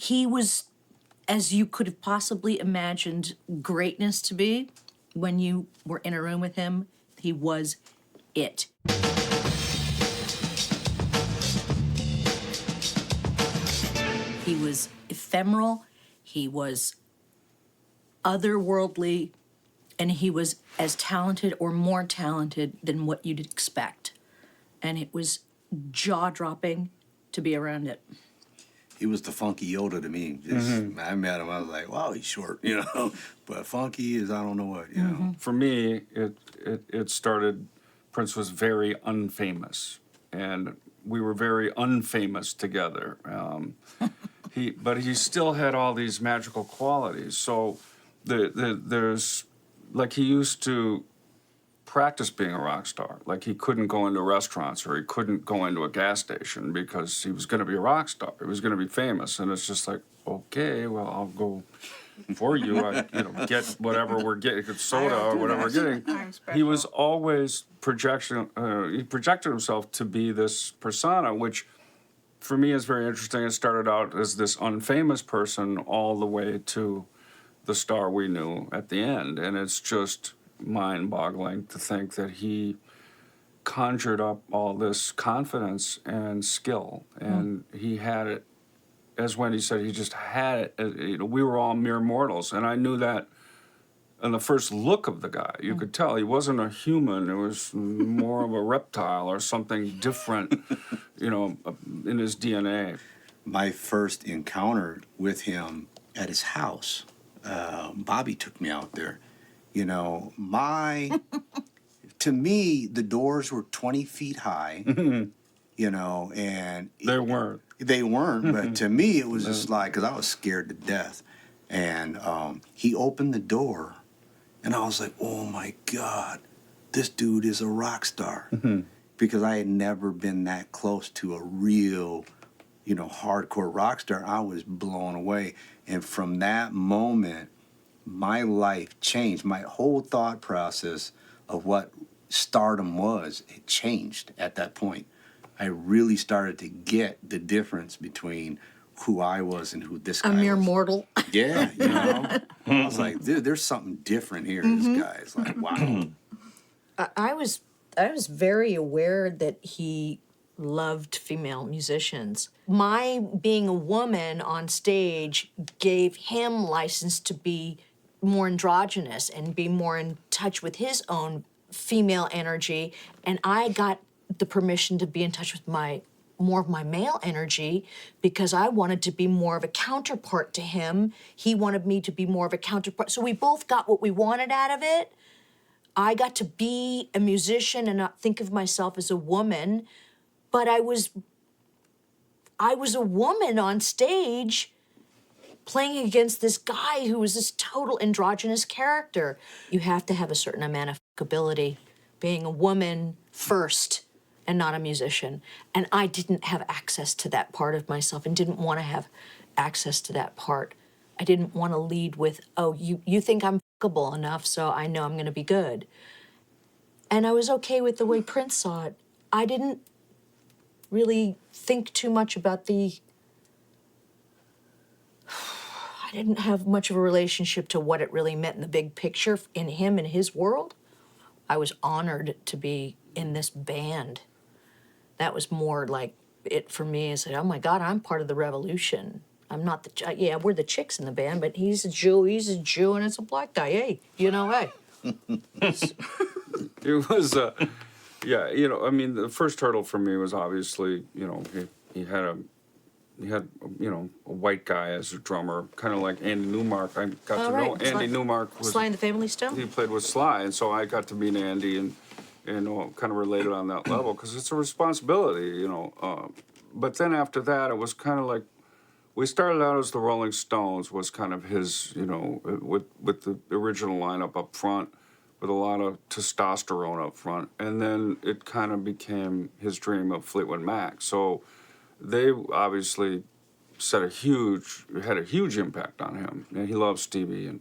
he was, as you could have possibly imagined greatness to be when you were in a room with him. He was it. He was ephemeral, he was otherworldly, and he was as talented or more talented than what you'd expect. And it was jaw-dropping to be around it. He was the funky Yoda to me. I met him, I was like, wow, he's short, you know. But funky is I don't know what, you know. For me, it started, Prince was very unfamous, and we were very unfamous together. But he still had all these magical qualities. So there's, like, he used to practice being a rock star. Like, he couldn't go into restaurants or he couldn't go into a gas station because he was going to be a rock star. He was going to be famous. And it's just like, okay, well, I'll go for you. Get whatever we're getting, soda or whatever we're getting. He was always he projected himself to be this persona, which for me is very interesting. It started out as this unfamous person all the way to the star we knew at the end. And it's just mind-boggling to think that he conjured up all this confidence and skill, and he had it, as Wendy said, he just had it. We were all mere mortals, and I knew that in the first look of the guy. You could tell he wasn't a human. It was more of a reptile or something different, in his DNA. My first encounter with him at his house, Bobby took me out there. To me, the doors were 20 feet high, and... They weren't. They weren't, but to me, it was just like, because I was scared to death. And he opened the door, and I was like, oh my God, this dude is a rock star. Because I had never been that close to a real, hardcore rock star. I was blown away. And from that moment, my life changed. My whole thought process of what stardom was, it changed at that point. I really started to get the difference between who I was and who this guy was. A mere mortal. Yeah, I was like, dude, there's something different here. This guy's like, wow. I was very aware that he loved female musicians. My being a woman on stage gave him license to be more androgynous and be more in touch with his own female energy, and I got the permission to be in touch with more of my male energy because I wanted to be more of a counterpart to him. He wanted me to be more of a counterpart. So we both got what we wanted out of it. I got to be a musician and not think of myself as a woman, but I was a woman on stage playing against this guy who was this total androgynous character. You have to have a certain amount of ability, being a woman first and not a musician. And I didn't have access to that part of myself and didn't want to have access to that part. I didn't want to lead with, oh, you think I'm fuckable enough, so I know I'm going to be good. And I was okay with the way Prince saw it. I didn't really think too much about I didn't have much of a relationship to what it really meant in the big picture in him and his world. I was honored to be in this band. That was more like it for me. Is like, oh my God, I'm part of the revolution. I'm not we're the chicks in the band, but he's a Jew, and it's a black guy. Hey, hey. It was, the first hurdle for me was obviously, he had a white guy as a drummer, kind of like Andy Newmark. I got to know Andy Newmark. Sly and the Family Stone? He played with Sly, and so I got to meet Andy and kind of related on that level because it's a responsibility, But then after that, it was kind of like, we started out as the Rolling Stones was kind of his, with the original lineup up front, with a lot of testosterone up front. And then it kind of became his dream of Fleetwood Mac. So they obviously had a huge impact on him. And he loved Stevie, and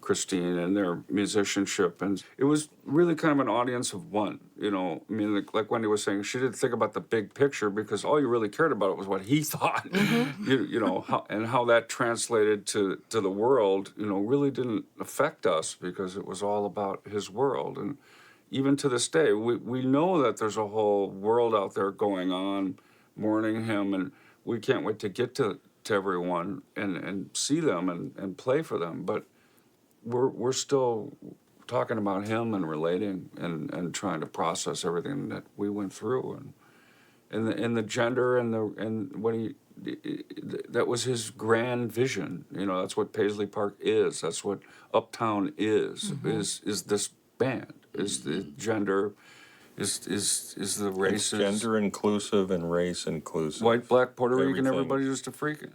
Christine and their musicianship, and it was really kind of an audience of one. You know, I mean, like Wendy was saying, she didn't think about the big picture because all you really cared about was what he thought. You know, how that translated to the world. You know, really didn't affect us because it was all about his world. And even to this day, we know that there's a whole world out there going on, mourning him, and we can't wait to get to everyone and see them and play for them. But we're still talking about him and relating and trying to process everything that we went through and the gender and what he that was his grand vision. You know, that's what Paisley Park is. That's what Uptown is this band, is the gender, is the It's races, gender inclusive and race inclusive. white, black, Puerto Rican, Everything. everybody's just a freaking.